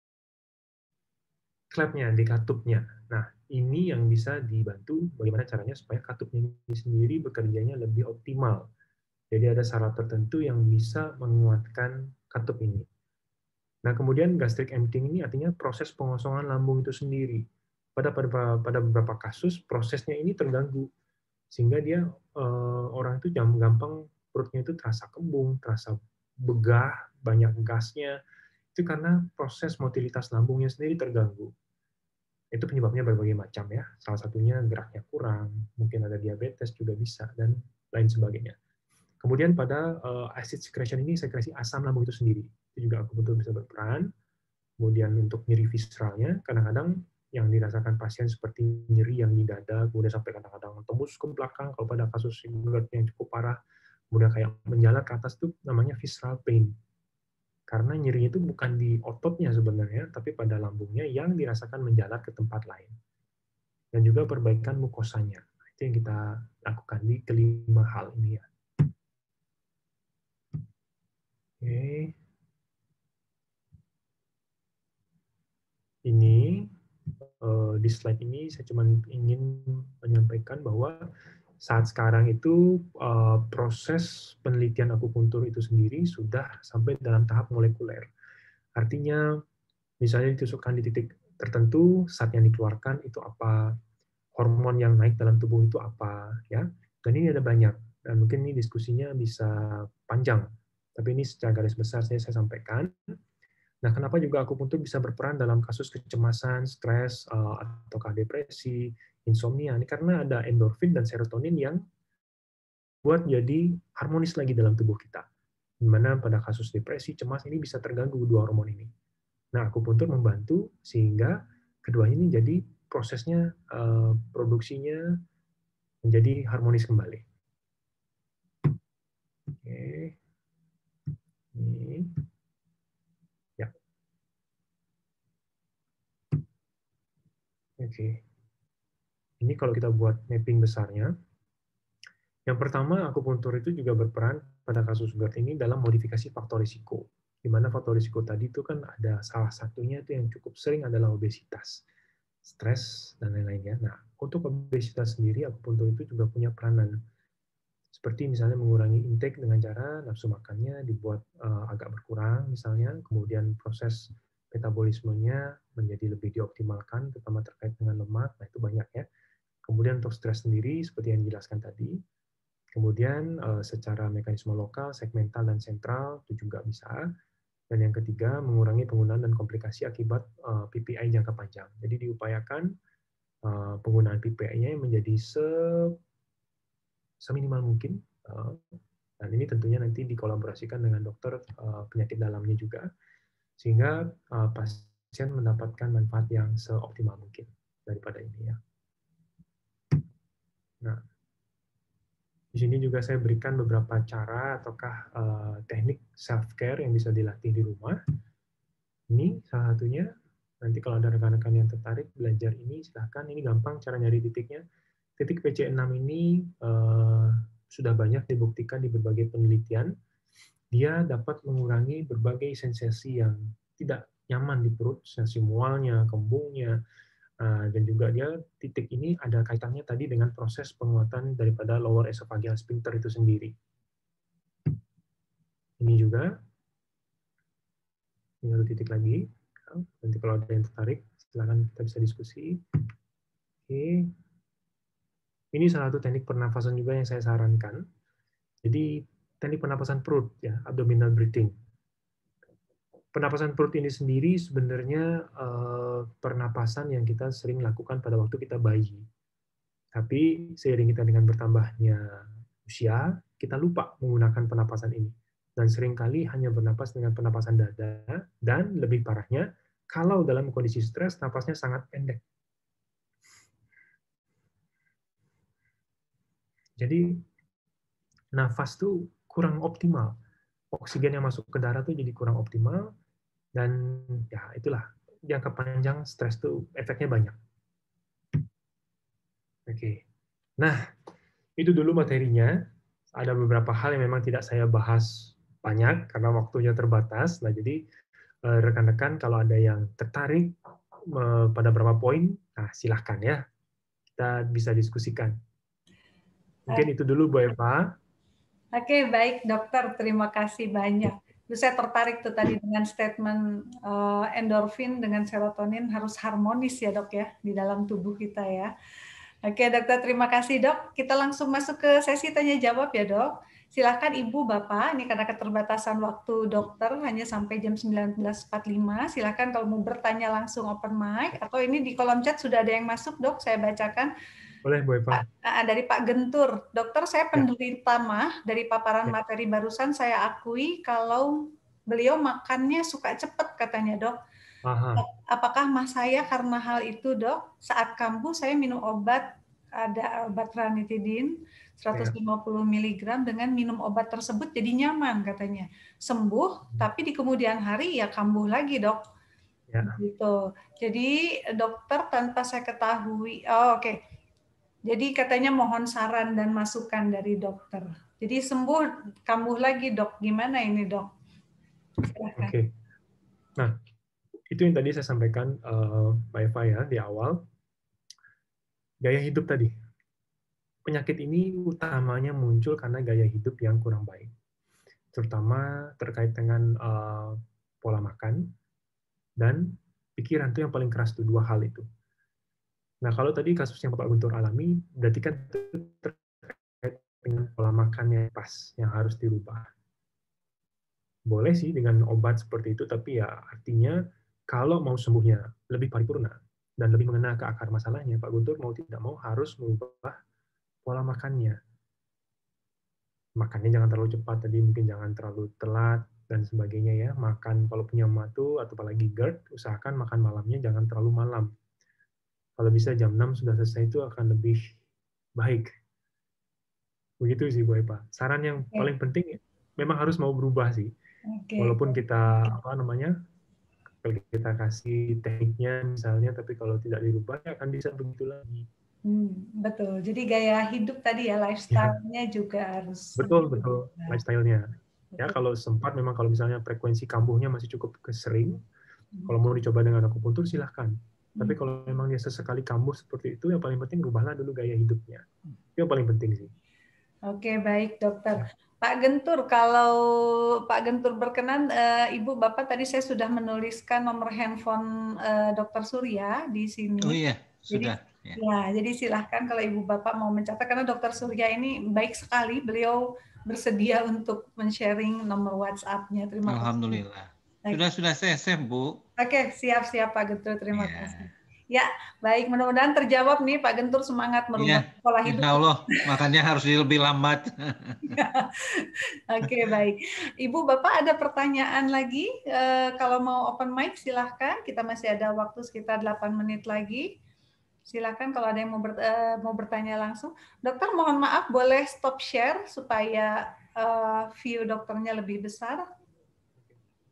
klepnya, di katupnya. Nah, ini yang bisa dibantu bagaimana caranya supaya katupnya ini sendiri bekerjanya lebih optimal. Jadi ada syarat tertentu yang bisa menguatkan katup ini. Nah, kemudian gastric emptying ini artinya proses pengosongan lambung itu sendiri. Pada beberapa kasus prosesnya ini terganggu sehingga dia orang itu gampang perutnya itu terasa kembung, terasa begah, banyak gasnya. Itu karena proses motilitas lambungnya sendiri terganggu. Itu penyebabnya berbagai macam ya. Salah satunya geraknya kurang, mungkin ada diabetes juga bisa dan lain sebagainya. Kemudian pada acid secretion ini sekresi asam lambung itu sendiri. Itu juga akupuntur bisa berperan. Kemudian untuk nyeri visceralnya, kadang-kadang yang dirasakan pasien seperti nyeri yang di dada, kemudian sampai kadang-kadang tembus ke belakang, kalau pada kasus GERD yang cukup parah, kemudian kayak menjalar ke atas itu namanya visceral pain. Karena nyerinya itu bukan di ototnya sebenarnya, tapi pada lambungnya yang dirasakan menjalar ke tempat lain. Dan juga perbaikan mukosanya. Itu yang kita lakukan di kelima hal ini ya. Oke. Ini di slide ini saya cuma ingin menyampaikan bahwa saat sekarang itu proses penelitian akupuntur itu sendiri sudah sampai dalam tahap molekuler. Artinya misalnya ditusukkan di titik tertentu, saat yang dikeluarkan itu apa, hormon yang naik dalam tubuh itu apa, ya. Dan ini ada banyak. Dan mungkin ini diskusinya bisa panjang. Tapi ini secara garis besar saya sampaikan. Nah, kenapa juga akupuntur bisa berperan dalam kasus kecemasan, stres, ataukah depresi, insomnia? Ini karena ada endorfin dan serotonin yang buat jadi harmonis lagi dalam tubuh kita. Di mana pada kasus depresi, cemas ini bisa terganggu dua hormon ini. Nah, akupuntur membantu sehingga keduanya ini jadi prosesnya, produksinya menjadi harmonis kembali. Oke. Ini. Ya. Oke. Ini kalau kita buat mapping besarnya, yang pertama, akupuntur itu juga berperan pada kasus GERD ini dalam modifikasi faktor risiko. Di mana faktor risiko tadi itu kan ada salah satunya itu yang cukup sering adalah obesitas, stres, dan lain-lainnya. Nah, untuk obesitas sendiri, akupuntur itu juga punya peranan. Seperti misalnya mengurangi intake dengan cara nafsu makannya dibuat agak berkurang, misalnya, kemudian proses metabolismenya menjadi lebih dioptimalkan, terutama terkait dengan lemak, nah itu banyak ya. Kemudian untuk stres sendiri, seperti yang dijelaskan tadi, kemudian secara mekanisme lokal, segmental, dan sentral itu juga bisa. Dan yang ketiga, mengurangi penggunaan dan komplikasi akibat PPI jangka panjang. Jadi diupayakan penggunaan PPI-nya menjadi seminimal mungkin. Dan ini tentunya nanti dikolaborasikan dengan dokter penyakit dalamnya juga, sehingga pasien mendapatkan manfaat yang seoptimal mungkin daripada ini ya. Nah, di sini juga saya berikan beberapa cara ataukah teknik self-care yang bisa dilatih di rumah. Ini salah satunya. Nanti kalau ada rekan-rekan yang tertarik belajar ini, silahkan. Ini gampang cara nyari titiknya. Titik PC6 ini sudah banyak dibuktikan di berbagai penelitian. Dia dapat mengurangi berbagai sensasi yang tidak nyaman di perut, sensasi mualnya, kembungnya, dan juga dia titik ini ada kaitannya tadi dengan proses penguatan daripada lower esophageal sphincter itu sendiri. Ini juga, ini satu titik lagi. Nanti kalau ada yang tertarik, silakan kita bisa diskusi. Oke, ini salah satu teknik pernafasan juga yang saya sarankan. Jadi teknik pernapasan perut, ya, abdominal breathing. Pernapasan perut ini sendiri sebenarnya pernapasan yang kita sering lakukan pada waktu kita bayi. Tapi seiring kita dengan bertambahnya usia, kita lupa menggunakan pernapasan ini. Dan seringkali hanya bernapas dengan pernapasan dada, dan lebih parahnya, kalau dalam kondisi stres, napasnya sangat pendek. Jadi, nafas tuh kurang optimal. Oksigen yang masuk ke darah tuh jadi kurang optimal, dan ya itulah, jangka panjang stres tuh efeknya banyak. Oke. Nah, itu dulu materinya. Ada beberapa hal yang memang tidak saya bahas banyak karena waktunya terbatas. Nah, jadi rekan-rekan kalau ada yang tertarik pada beberapa poin, nah silahkan ya. Kita bisa diskusikan. Mungkin itu dulu Bu Eva. Oke, baik dokter. Terima kasih banyak. Saya tertarik tuh tadi dengan statement endorfin dengan serotonin harus harmonis ya dok ya di dalam tubuh kita ya. Oke dokter, terima kasih dok. Kita langsung masuk ke sesi tanya jawab ya dok. Silahkan Ibu Bapak, ini karena keterbatasan waktu dokter hanya sampai jam 19.45. Silahkan kalau mau bertanya langsung open mic atau ini di kolom chat sudah ada yang masuk dok, saya bacakan. Boleh Bu Eva. Dari Pak Gentur, dokter saya penderita mah dari paparan materi barusan saya akui kalau beliau makannya suka cepat katanya dok. Aha. Apakah mah saya karena hal itu dok? Saat kambuh saya minum obat, ada obat ranitidin 150 mg dengan minum obat tersebut jadi nyaman katanya. Sembuh, tapi di kemudian hari ya kambuh lagi dok. Ya. Gitu. Jadi dokter tanpa saya ketahui, oke. Jadi katanya mohon saran dan masukan dari dokter. Jadi sembuh, kambuh lagi dok. Gimana ini dok? Silahkan. Oke. Nah, itu yang tadi saya sampaikan Mbak Eva ya di awal. Gaya hidup tadi. Penyakit ini utamanya muncul karena gaya hidup yang kurang baik. Terutama terkait dengan pola makan dan pikiran, itu yang paling keras tuh, dua hal itu. Nah, kalau tadi kasus yang Bapak Guntur alami, berarti kan terkait dengan pola makan yang pas, yang harus dirubah. boleh sih dengan obat seperti itu, tapi ya artinya kalau mau sembuhnya lebih paripurna dan lebih mengena ke akar masalahnya, Pak Guntur mau tidak mau harus mengubah pola makannya. Makannya jangan terlalu cepat, tadi mungkin jangan terlalu telat, dan sebagainya ya. Makan kalau punya matu atau apalagi GERD, usahakan makan malamnya jangan terlalu malam. Kalau bisa jam 6 sudah selesai itu akan lebih baik. Begitu sih Bu Epa. Saran yang paling penting memang harus mau berubah sih. Walaupun kita kalau kita kasih tekniknya misalnya, tapi kalau tidak dirubah ya akan bisa begitu lagi. Betul. Jadi gaya hidup tadi ya, lifestyle-nya juga harus. Betul, lifestyle-nya. Ya kalau sempat memang kalau misalnya frekuensi kambuhnya masih cukup sering, kalau mau dicoba dengan akupuntur silahkan. Tapi kalau memang dia sesekali kambuh seperti itu, yang paling penting rubahlah dulu gaya hidupnya. Itu yang paling penting sih. Oke, baik dokter. Pak Gentur, kalau Pak Gentur berkenan, Ibu Bapak tadi saya sudah menuliskan nomor handphone Dokter Surya di sini. Oh iya, sudah. Jadi silahkan kalau Ibu Bapak mau mencatat, karena Dokter Surya ini baik sekali, beliau bersedia untuk men-sharing nomor WhatsApp-nya. Terima kasih. Alhamdulillah. Sudah saya save, Bu. Oke, siap Pak Gentur, terima kasih. Ya, baik. Mudah-mudahan terjawab nih Pak Gentur, semangat merubah pola hidup. Insya Allah, makannya harus lebih lambat. Oke, baik. Ibu, Bapak ada pertanyaan lagi? Kalau mau open mic, silahkan. Kita masih ada waktu sekitar 8 menit lagi. Silahkan kalau ada yang mau bertanya langsung. Dokter, mohon maaf, boleh stop share supaya view dokternya lebih besar?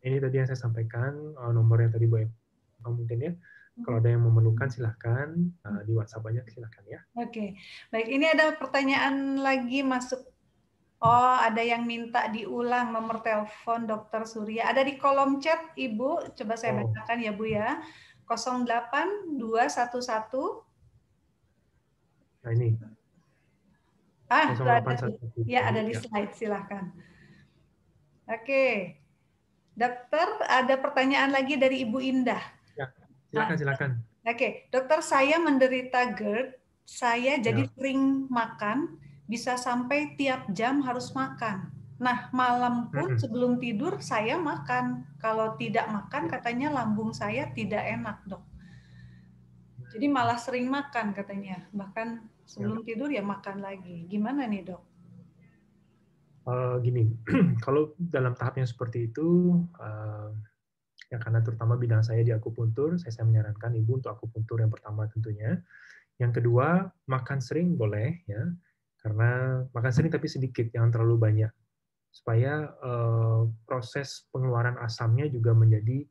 Ini tadi yang saya sampaikan, nomornya tadi Bu Eva mungkin ya. Kalau ada yang memerlukan silahkan di WhatsApp aja, silahkan ya. Oke, baik. Ini ada pertanyaan lagi masuk. Oh, ada yang minta diulang nomor telepon Dokter Surya. Ada di kolom chat, Ibu. Coba saya bacakan ya, Bu ya. 08211. Nah ini. Ada di slide. Silahkan. Oke. Dokter, ada pertanyaan lagi dari Ibu Indah. Silakan. Oke, dokter, saya menderita GERD. Saya jadi sering makan, bisa sampai tiap jam harus makan. Nah, malam pun sebelum tidur saya makan. Kalau tidak makan, katanya lambung saya tidak enak, Dok. Jadi malah sering makan katanya. Bahkan sebelum tidur ya makan lagi. Gimana nih, Dok? Gini, kalau dalam tahapnya seperti itu, ya karena terutama bidang saya di akupuntur, saya menyarankan Ibu untuk akupuntur yang pertama tentunya. Yang kedua, makan sering boleh ya, karena makan sering tapi sedikit, jangan terlalu banyak, supaya proses pengeluaran asamnya juga menjadi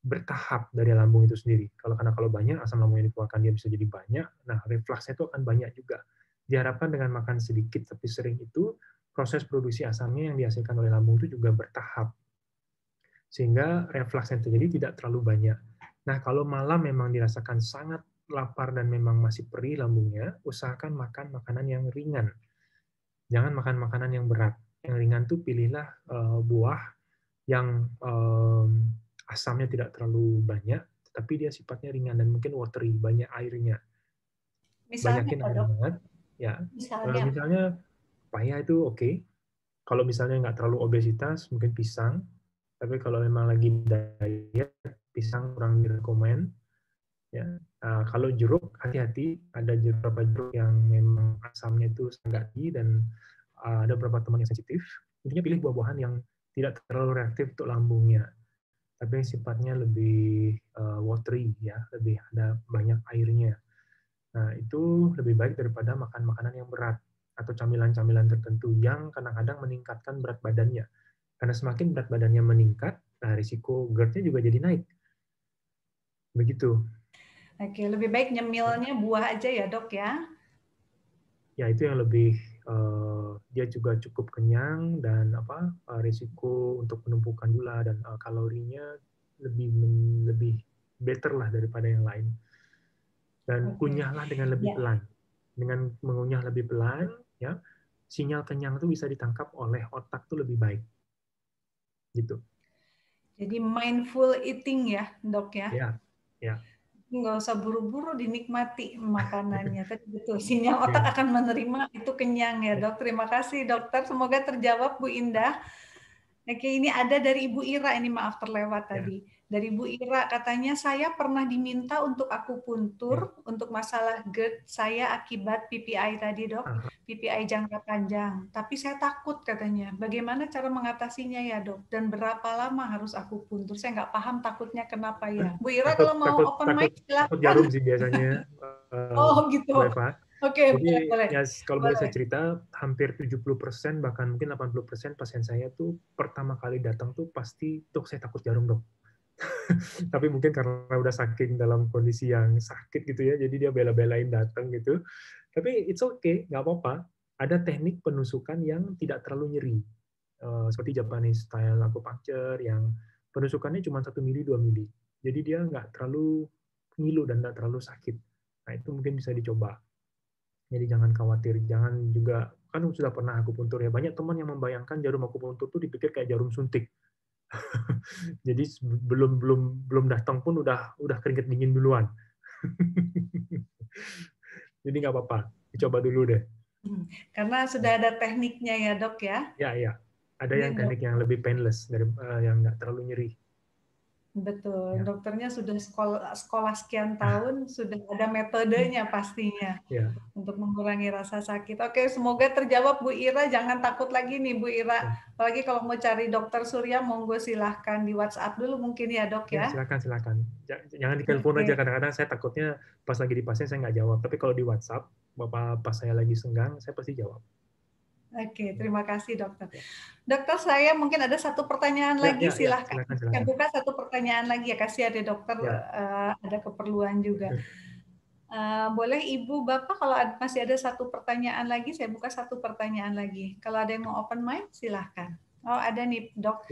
bertahap dari lambung itu sendiri. Kalau banyak asam lambung yang dikeluarkan dia bisa jadi banyak, nah refluksnya itu akan banyak juga. Diharapkan dengan makan sedikit tapi sering itu, proses produksi asamnya yang dihasilkan oleh lambung itu juga bertahap, sehingga refluks yang terjadi tidak terlalu banyak. Nah, kalau malam memang dirasakan sangat lapar dan memang masih perih lambungnya, usahakan makan makanan yang ringan. Jangan makan makanan yang berat. Yang ringan tuh pilihlah buah yang asamnya tidak terlalu banyak, tapi dia sifatnya ringan dan mungkin watery, banyak airnya. Banyakin air hangat. Ya. Misalnya pepaya itu oke. Kalau misalnya nggak terlalu obesitas, mungkin pisang. Tapi kalau memang lagi diet, pisang kurang direkomend. Ya, kalau jeruk hati-hati, ada beberapa jeruk yang memang asamnya itu sangat tinggi dan ada beberapa teman yang sensitif. Intinya pilih buah-buahan yang tidak terlalu reaktif untuk lambungnya, tapi sifatnya lebih watery ya, lebih ada banyak airnya. Nah itu lebih baik daripada makan makanan yang berat atau camilan-camilan tertentu yang kadang-kadang meningkatkan berat badannya. Karena semakin berat badannya meningkat, nah risiko GERD-nya juga jadi naik. Begitu. Oke, lebih baik nyemilnya buah aja ya, Dok ya? Ya, itu yang lebih, dia juga cukup kenyang dan risiko untuk penumpukan gula dan kalorinya lebih better lah daripada yang lain. Dan kunyahlah dengan lebih pelan. Dengan mengunyah lebih pelan, ya, sinyal kenyang itu bisa ditangkap oleh otak tuh lebih baik. Gitu. Jadi mindful eating ya, Dok ya? Ya. Nggak usah buru-buru dinikmati makanannya. Tapi betul, sinyal otak akan menerima itu kenyang ya, Dok. Terima kasih, Dokter. Semoga terjawab, Bu Indah. Oke, ini ada dari Ibu Ira, ini maaf terlewat tadi. Dari Ibu Ira, katanya saya pernah diminta untuk akupuntur untuk masalah GERD saya akibat PPI tadi, Dok. PPI jangka panjang. Tapi saya takut katanya. Bagaimana cara mengatasinya ya, Dok? Dan berapa lama harus akupuntur? Saya nggak paham takutnya kenapa ya. Bu Ira kalau mau open mic, silahkan. Takut jarum sih biasanya. Oh gitu. Bu Eva. Oke, jadi boleh. Ya, kalau boleh saya cerita, hampir 70% bahkan mungkin 80% pasien saya tuh pertama kali datang tuh pasti, dok saya takut jarum dok. Tapi mungkin karena udah saking dalam kondisi yang sakit gitu ya, jadi dia bela-belain datang gitu. Tapi it's okay, nggak apa-apa. Ada teknik penusukan yang tidak terlalu nyeri, seperti Japanese style acupuncture yang penusukannya cuma 1 mili 2 mili. Jadi dia nggak terlalu ngilu dan nggak terlalu sakit. Nah itu mungkin bisa dicoba. Jadi jangan khawatir, jangan juga, kan sudah pernah akupuntur ya, banyak teman yang membayangkan jarum akupuntur itu dipikir kayak jarum suntik. Jadi belum datang pun udah keringet dingin duluan. Jadi nggak apa-apa, dicoba dulu deh. Karena sudah ada tekniknya ya dok ya? Ya. Ada yang teknik yang lebih painless, yang nggak terlalu nyeri. Betul, dokternya sudah sekolah sekian tahun, sudah ada metodenya pastinya untuk mengurangi rasa sakit. Oke, semoga terjawab Bu Ira, jangan takut lagi nih Bu Ira. Apalagi kalau mau cari dokter Surya, monggo silahkan di WhatsApp dulu mungkin ya dok ya. Silakan. Jangan di telepon aja, kadang-kadang saya takutnya pas lagi di pasien saya nggak jawab. Tapi kalau di WhatsApp, pas saya lagi senggang, saya pasti jawab. Oke, terima kasih dokter. Dokter, saya mungkin ada satu pertanyaan lagi, silahkan. Saya buka satu pertanyaan lagi ya, kasih ada dokter ada keperluan juga. Boleh Ibu, Bapak kalau masih ada satu pertanyaan lagi, saya buka satu pertanyaan lagi. Kalau ada yang mau open mic, silahkan. Oh ada nih dok.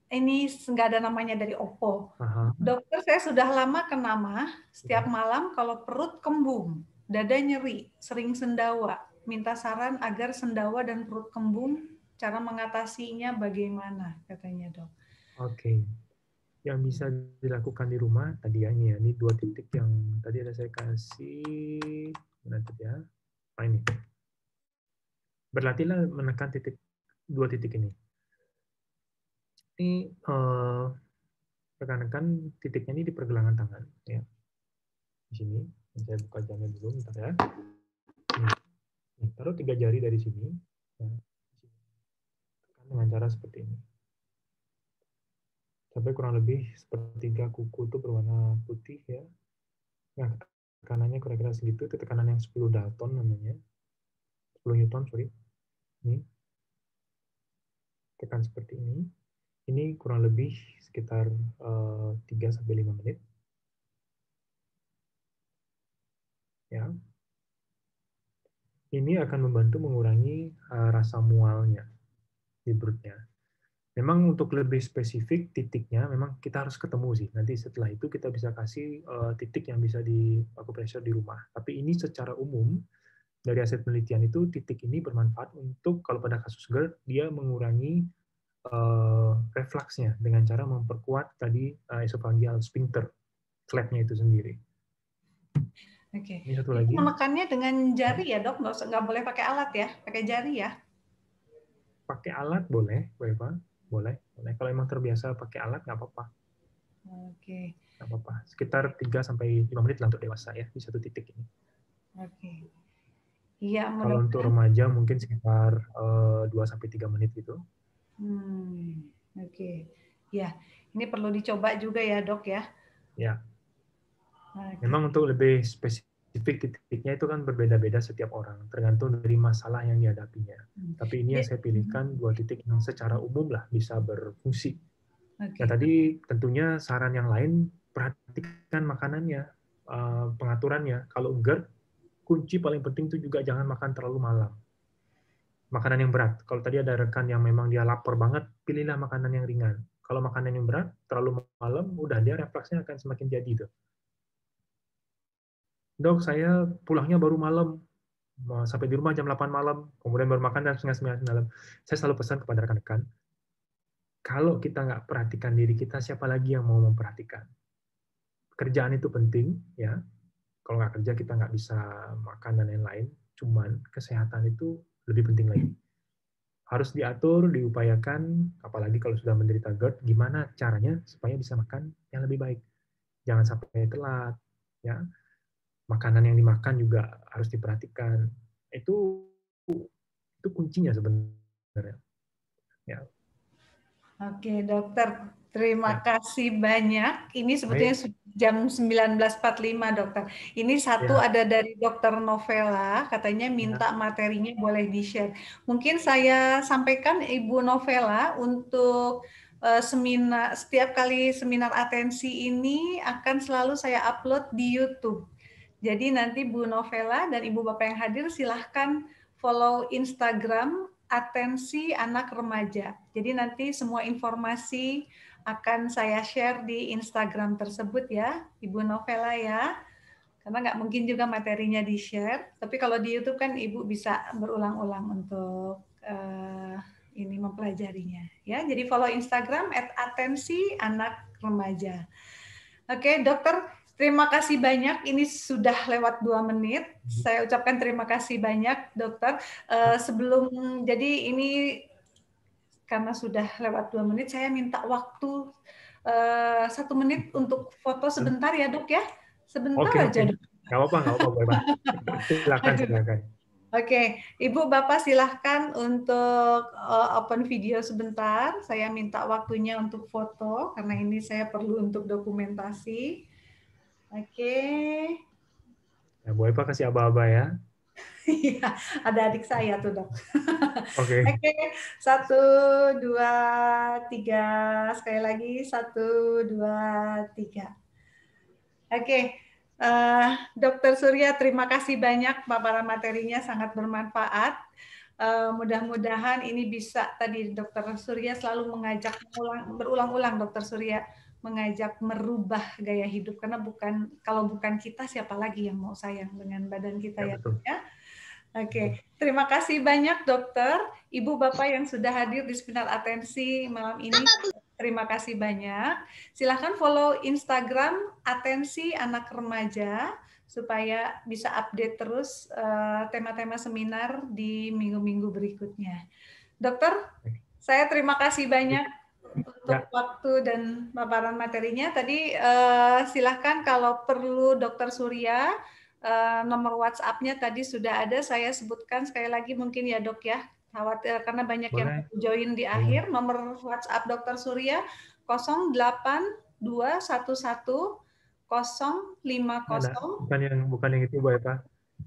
Ini nggak ada namanya dari Oppo. Dokter, saya sudah lama kena mah, setiap malam kalau perut kembung, dada nyeri, sering sendawa. Minta saran agar sendawa dan perut kembung, cara mengatasinya bagaimana, katanya dok. Oke. Yang bisa dilakukan di rumah tadi ya, ini 2 titik yang tadi ada saya kasih. Nanti ya. Nah ini. Berlatihlah menekan 2 titik ini. Ini rekan-rekan titiknya ini di pergelangan tangan ya. Di sini. Saya buka jamnya dulu bentar ya. Taruh 3 jari dari sini. Dengan cara seperti ini. Sampai kurang lebih sepertiga kuku itu berwarna putih ya. Nah, tekanannya kira-kira segitu, itu tekanan yang 10 Dalton namanya. 10 Newton, sorry. Ini. Tekan seperti ini. Ini kurang lebih sekitar 3-5 menit. Ya. Ini akan membantu mengurangi rasa mualnya di perutnya. Memang untuk lebih spesifik titiknya, memang kita harus ketemu sih. Nanti setelah itu kita bisa kasih titik yang bisa di acupressure di rumah. Tapi ini secara umum, dari hasil penelitian itu, titik ini bermanfaat untuk, kalau pada kasus GERD, dia mengurangi refluksnya dengan cara memperkuat tadi esophageal sphincter, flap-nya itu sendiri. Oke. Ini satu lagi. Menekannya dengan jari ya dok, nggak boleh pakai alat ya, pakai jari ya? Pakai alat boleh, boleh. Kalau emang terbiasa pakai alat nggak apa-apa. Oke. Nggak apa-apa. Sekitar 3-5 menit lah untuk dewasa ya di satu titik ini. Oke. Iya. Kalau untuk remaja mungkin sekitar 2-3 menit gitu. Oke. Ya, ini perlu dicoba juga ya dok ya. Ya. Memang untuk lebih spesifik titiknya itu kan berbeda-beda setiap orang, tergantung dari masalah yang dihadapinya. Tapi ini yang saya pilihkan 2 titik yang secara umum lah bisa berfungsi. Nah tadi tentunya saran yang lain, perhatikan makanannya, pengaturannya. Kalau GERD, kunci paling penting itu juga jangan makan terlalu malam. Makanan yang berat. Kalau tadi ada rekan yang memang dia lapar banget, pilihlah makanan yang ringan. Kalau makanan yang berat, terlalu malam, udah dia refleksnya akan semakin jadi tuh. Dok, saya pulangnya baru malam, sampai di rumah jam 8 malam, kemudian baru makan jam 8:30 malam. Saya selalu pesan kepada rekan-rekan, kalau kita nggak perhatikan diri kita, siapa lagi yang mau memperhatikan? Kerjaan itu penting, ya. Kalau nggak kerja, kita nggak bisa makan dan lain-lain. Cuman kesehatan itu lebih penting lagi. harus diatur, diupayakan, apalagi kalau sudah menderita GERD, gimana caranya supaya bisa makan yang lebih baik. Jangan sampai telat, ya. Makanan yang dimakan juga harus diperhatikan. Itu kuncinya sebenarnya. Ya. Oke, dokter. Terima kasih banyak. Ini sebetulnya Baik. jam 19.45, dokter. Ini satu Ya. ada dari dokter Novela, katanya minta materinya boleh di-share. Mungkin saya sampaikan Ibu Novela untuk seminar, setiap kali seminar atensi ini akan selalu saya upload di YouTube. Jadi nanti Bu Novela dan Ibu Bapak yang hadir silahkan follow Instagram Atensi Anak Remaja. Jadi nanti semua informasi akan saya share di Instagram tersebut ya, Ibu Novela ya. Karena nggak mungkin juga materinya di-share. Tapi kalau di YouTube kan Ibu bisa berulang-ulang untuk ini mempelajarinya. Ya, jadi follow Instagram @atensi anak remaja. Oke, dokter. Terima kasih banyak. Ini sudah lewat 2 menit. Saya ucapkan terima kasih banyak, dokter. Jadi ini karena sudah lewat 2 menit, saya minta waktu 1 menit untuk foto sebentar ya, dok ya. Sebentar aja, dok. Nggak apa-apa. Silakan. Oke, Ibu Bapak silahkan untuk open video sebentar. Saya minta waktunya untuk foto karena ini saya perlu untuk dokumentasi. Oke. Ya, Bu Eva kasih aba-aba ya. Iya, ada adik saya tuh, dok. Oke. 1, 2, 3. Sekali lagi 1, 2, 3. Oke. Dokter Surya, terima kasih banyak paparan materinya sangat bermanfaat. Mudah-mudahan ini bisa tadi Dokter Surya selalu mengajak berulang-ulang Dokter Surya mengajak merubah gaya hidup karena kalau bukan kita siapa lagi yang mau sayang dengan badan kita ya. Oke, terima kasih banyak dokter, Ibu Bapak yang sudah hadir di seminar atensi malam ini. Terima kasih banyak. Silahkan follow Instagram Atensi Anak Remaja supaya bisa update terus tema-tema seminar di minggu-minggu berikutnya. Dokter, saya terima kasih banyak untuk waktu dan paparan materinya. Tadi silahkan kalau perlu Dokter Surya, nomor WhatsApp-nya tadi sudah ada, saya sebutkan sekali lagi mungkin ya dok ya, khawatir karena banyak yang join di akhir. Nomor WhatsApp Dokter Surya 08211 050. Bukan yang itu Bu Eva.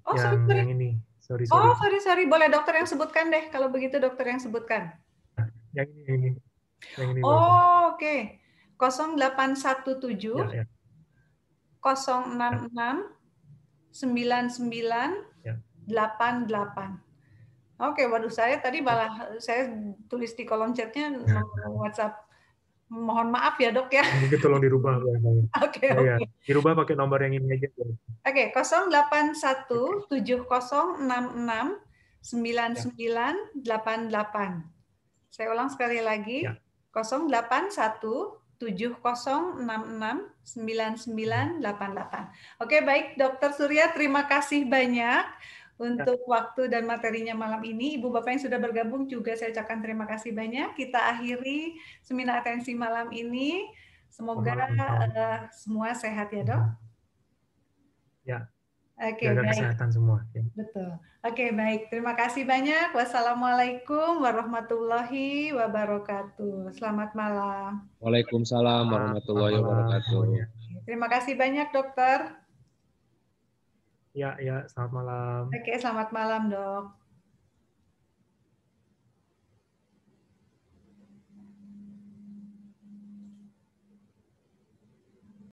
Oh, yang ini. Sorry. Oh, sorry. Boleh dokter yang sebutkan deh. Kalau begitu dokter yang sebutkan. Yang ini. Oh, oke. 0817 ya. 066 9988. Oke, waduh saya tadi malah saya tulis di kolom chatnya nomor WhatsApp. Mohon maaf ya dok ya. Mungkin tolong dirubah. Oke. Dirubah pakai nomor yang ini aja. Oke, 08170669988. Saya ulang sekali lagi. 08170669988. Oke, baik Dokter Surya, terima kasih banyak untuk waktu dan materinya malam ini. Ibu Bapak yang sudah bergabung juga saya ucapkan terima kasih banyak. Kita akhiri seminar atensi malam ini. Semoga semua sehat ya, Dok. Ya. Oke, jaga baik. Kesehatan semua. Ya. Betul. Oke, baik. Terima kasih banyak. Wassalamualaikum warahmatullahi wabarakatuh. Selamat malam. Waalaikumsalam warahmatullahi wabarakatuh. Terima kasih banyak, dokter. Ya, selamat malam. Oke, selamat malam, dok.